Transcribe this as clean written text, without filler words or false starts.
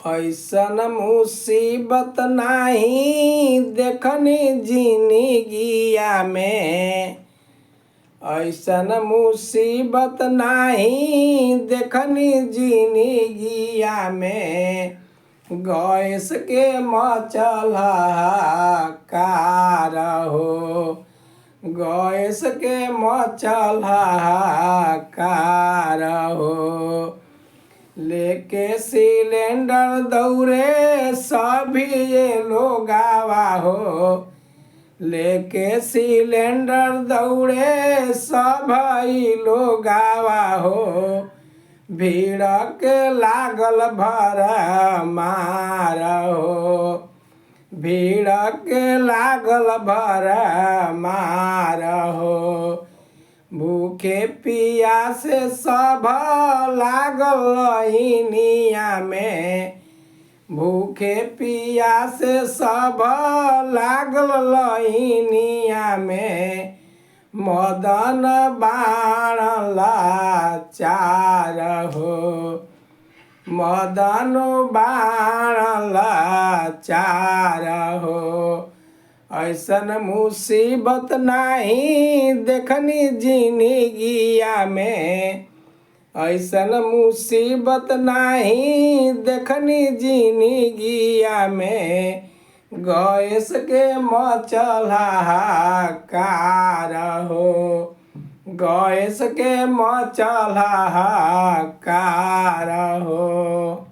ऐसन मुसीबत नाही देखनी जिंदगिया में। ऐसन मुसीबत नाही देखनी जिंदगिया में। गैस के मचल हाहाकार हो। गैस के मचल हाहाकार हो। लेके सिलेंडर दौड़े सभी ये लोगावा हो। लेके सिलेंडर दौड़े सभी लोगावा हो। भीड़ के लागल भरमार हो। भीड़ के लागल भरमार हो। भूखे पियासे सब लागल लाइनिया में। भूखे पियासे सब लागल लाइनिया में। मदन बाण लाचार हो। मदन बाण लाचार हो। ऐसन मुसीबत नाही देखनी जिंदगिया में। ऐसन मुसीबत नाही देखनी जिंदगिया में। गैस के मचल हाहाकार हो। गैस के मचल हाहाकार हो।